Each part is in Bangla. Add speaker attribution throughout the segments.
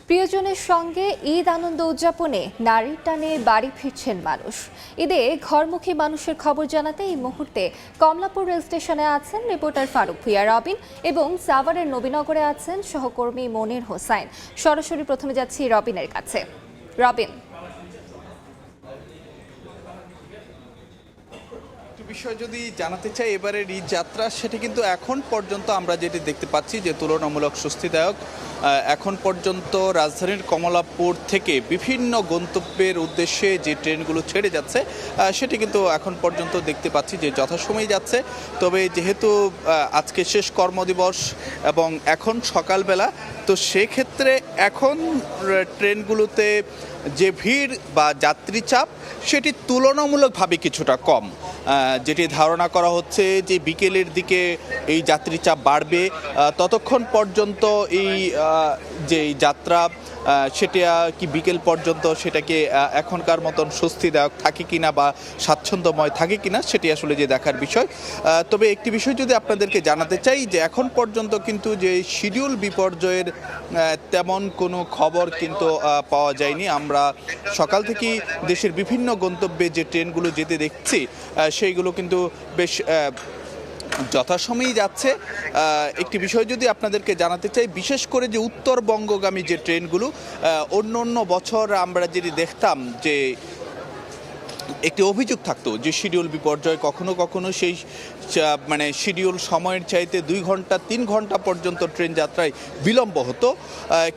Speaker 1: প্রিয়জনের সঙ্গে ঈদ আনন্দ উদযাপনে নারীর টানে বাড়ি ফিরছেন মানুষ। ঈদে ঘরমুখী মানুষের খবর জানাতে এই মুহূর্তে কমলাপুর রেল স্টেশনে আছেন রিপোর্টার ফারুক ভুঁইয়া রবিন এবং সাভারের নবীনগরে আছেন সহকর্মী মনির হোসাইন। সরাসরি প্রথমে যাচ্ছি রবিনের কাছে। রবিন,
Speaker 2: বিষয় যদি জানাতে চাই এবারের ঈদ যাত্রা, সেটা কিন্তু এখন পর্যন্ত আমরা যেটি দেখতে পাচ্ছি যে তুলনামূলক স্বস্তিদায়ক। এখন পর্যন্ত রাজধানীর কমলাপুর থেকে বিভিন্ন গন্তব্যের উদ্দেশ্যে যে ট্রেনগুলো ছেড়ে যাচ্ছে সেটি কিন্তু এখন পর্যন্ত দেখতে পাচ্ছি যে যথাসময়ে যাচ্ছে। তবে যেহেতু আজকে শেষ কর্মদিবস এবং এখন সকালবেলা, তো সেক্ষেত্রে এখন ট্রেনগুলোতে যে ভিড় বা যাত্রী চাপ সেটি তুলনামূলকভাবে কিছুটা কম। যেটি ধারণা করা হচ্ছে যে বিকেলের দিকে এই যাত্রী চাপ বাড়বে। ততক্ষণ পর্যন্ত এই যে যাত্রা সেটা কি বিকেল পর্যন্ত সেটাকে এখনকার মতন স্বস্তিদায়ক থাকে কিনা বা স্বাচ্ছন্দ্যময় থাকে কিনা সেটি আসলে যে দেখার বিষয়। তবে একটি বিষয় যদি আপনাদেরকে জানাতে চাই যে এখন পর্যন্ত কিন্তু যে শিডিউল বিপর্যয়ের তেমন কোনো খবর কিন্তু পাওয়া যায়নি। আমরা সকাল থেকেই দেশের বিভিন্ন গন্তব্যে যে ট্রেনগুলো যেতে দেখছি সেইগুলো কিন্তু বেশ যথাসময়েই যাচ্ছে। একটি বিষয় যদি আপনাদেরকে জানাতে চাই, বিশেষ করে যে উত্তরবঙ্গগামী যে ট্রেনগুলো, অন্য বছর আমরা যদি দেখতাম যে একটি অভিযোগ থাকতো যে শিডিউল বিপর্যয়, কখনো কখনো সেই শিডিউল সময়ের চাইতে 2 ঘন্টা 3 ঘন্টা পর্যন্ত ট্রেন যাত্রায় বিলম্ব হতো।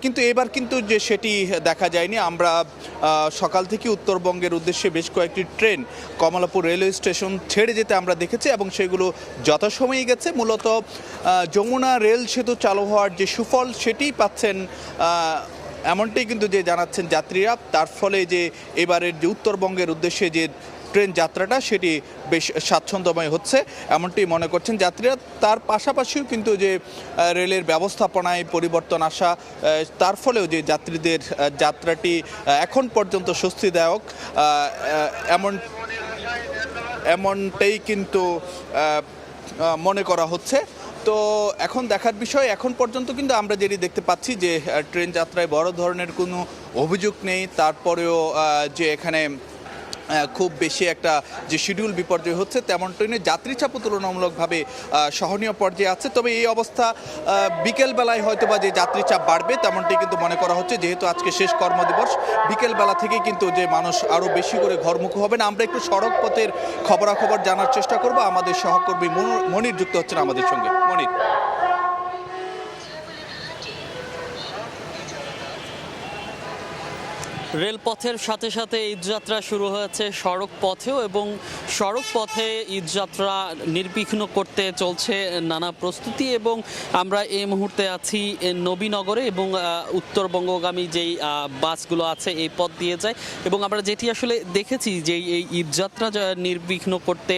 Speaker 2: কিন্তু এবার কিন্তু যে সেটি দেখা যায়নি। আমরা সকাল থেকে উত্তরবঙ্গের উদ্দেশ্যে বেশ কয়েকটি ট্রেন কমলাপুর রেলওয়ে স্টেশন ছেড়ে যেতে আমরা দেখেছি এবং সেগুলো যথাসময়েই গেছে। মূলত যমুনা রেল সেতু চালু হওয়ার যে সুফল সেটিই পাচ্ছেন এমনটাই কিন্তু যে জানাচ্ছেন যাত্রীরা। তার ফলে যে এবারের যে উত্তরবঙ্গের উদ্দেশ্যে যে ট্রেন যাত্রাটা সেটি বেশ স্বাচ্ছন্দ্যময় হচ্ছে এমনটি মনে করছেন যাত্রীরা। তার পাশাপাশিও কিন্তু যে রেলের ব্যবস্থাপনায় পরিবর্তন আসা, তার ফলেও যে যাত্রীদের যাত্রাটি এখন পর্যন্ত স্বস্তিদায়ক এমনটাই কিন্তু মনে করা হচ্ছে। তো এখন দেখার বিষয়, এখন পর্যন্ত কিন্তু আমরা যেটি দেখতে পাচ্ছি যে ট্রেন যাত্রায় বড় ধরনের কোনো অভিযোগ নেই। তারপরেও যে এখানে খুব বেশি একটা যে শিডিউল বিপর্যয় হচ্ছে তেমন ট্রেনে যাত্রী চাপও তুলনামূলকভাবে সহনীয় পর্যায়ে আছে। তবে এই অবস্থা বিকেলবেলায় হয়তো বা যে যাত্রী চাপ বাড়বে তেমনটি কিন্তু মনে করা হচ্ছে, যেহেতু আজকে শেষ কর্মদিবস। বিকেলবেলা থেকে কিন্তু যে মানুষ আরও বেশি করে ঘরমুখী হবেন। আমরা একটু সড়ক পথের খবরাখবর জানার চেষ্টা করব। আমাদের সহকর্মী মনির যুক্ত হচ্ছেন আমাদের সঙ্গে। মনির,
Speaker 3: রেলপথের সাথে সাথে ঈদযাত্রা শুরু হয়েছে সড়ক পথেও, এবং সড়ক পথে ঈদযাত্রা নির্বিঘ্ন করতে চলছে নানা প্রস্তুতি। এবং আমরা এই মুহূর্তে আছি নবীনগরে এবং উত্তরবঙ্গগামী যেই বাসগুলো আছে এই পথ দিয়ে যায়। এবং আমরা যেটি আসলে দেখেছি যে এই ঈদযাত্রা নির্বিঘ্ন করতে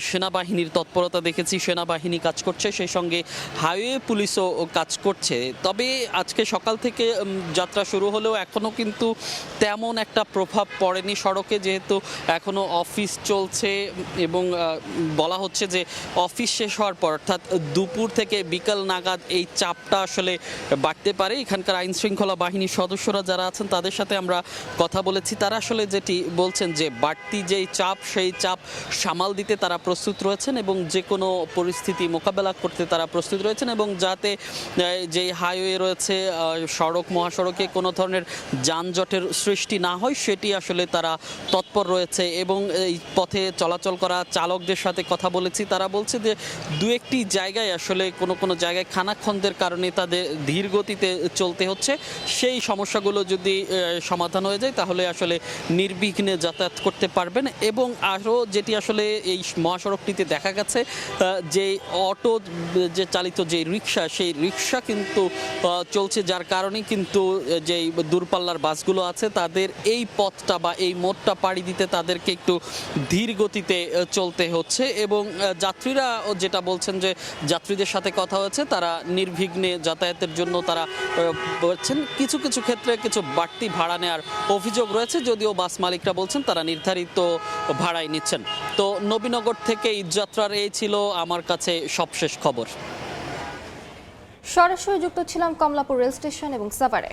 Speaker 3: সেনাবাহিনীর তৎপরতা দেখেছি, সেনাবাহিনী কাজ করছে, সেই সঙ্গে হাইওয়ে পুলিশও কাজ করছে। তবে আজকে সকাল থেকে যাত্রা শুরু হলেও এখনও কিন্তু তেমন একটা প্রভাব পড়েনি সড়কে, যেহেতু এখনও অফিস চলছে এবং বলা হচ্ছে যে অফিস শেষ হওয়ার পর অর্থাৎ দুপুর থেকে বিকাল নাগাদ এই চাপটা আসলে বাড়তে পারে। এখানকার আইন শৃঙ্খলা বাহিনীর সদস্যরা যারা আছেন তাদের সাথে আমরা কথা বলেছি, তারা আসলে যেটি বলছেন যে বাড়তি যেই চাপ সেই চাপ সামাল দিতে তারা প্রস্তুত রয়েছেন এবং যে কোনো পরিস্থিতি মোকাবেলা করতে তারা প্রস্তুত রয়েছেন, এবং যাতে যেই হাইওয়ে রয়েছে সড়ক মহাসড়কে কোনো ধরনের যানজটের সৃষ্টি না হয় সেটি আসলে তারা তৎপর রয়েছে। এবং এই পথে চলাচল করা চালকদের সাথে কথা বলেছি, তারা বলছে যে দু একটি জায়গায় আসলে কোনো জায়গায় খানাখন্দের কারণে তাদের ধীর গতিতে চলতে হচ্ছে। সেই সমস্যাগুলো যদি সমাধান হয়ে যায় তাহলে আসলে নির্বিঘ্নে যাতায়াত করতে পারবেন। এবং আরও যেটি আসলে এই মহাসড়কটিতে দেখা গেছে যে অটো যে চালিত যে রিক্সা, সেই রিক্সা কিন্তু চলছে, যার কারণে কিন্তু যেই দূরপাল্লার বাসগুলো আছে তাদের এই পথটা বা এই মোড়টা পাড়ি দিতে তাদেরকে একটু ধীর গতিতে চলতে হচ্ছে। এবং যাত্রীরা যেটা বলছেন যে যাত্রীদের সাথে কথা হচ্ছে, তারা নির্বিঘ্নে যাতায়াতের জন্য তারা বলছেন কিছু কিছু ক্ষেত্রে কিছু বাড়তি ভাড়া নেওয়ার অভিযোগ রয়েছে, যদিও বাস মালিকরা বলছেন তারা নির্ধারিত ভাড়াই নিচ্ছেন। তো নবীনগর থেকে ঈদযাত্রার এই ছিল আমার কাছে সবশেষ খবর।
Speaker 1: সরাসরি যুক্ত ছিলাম কমলাপুর রেল স্টেশন এবং সাভারে।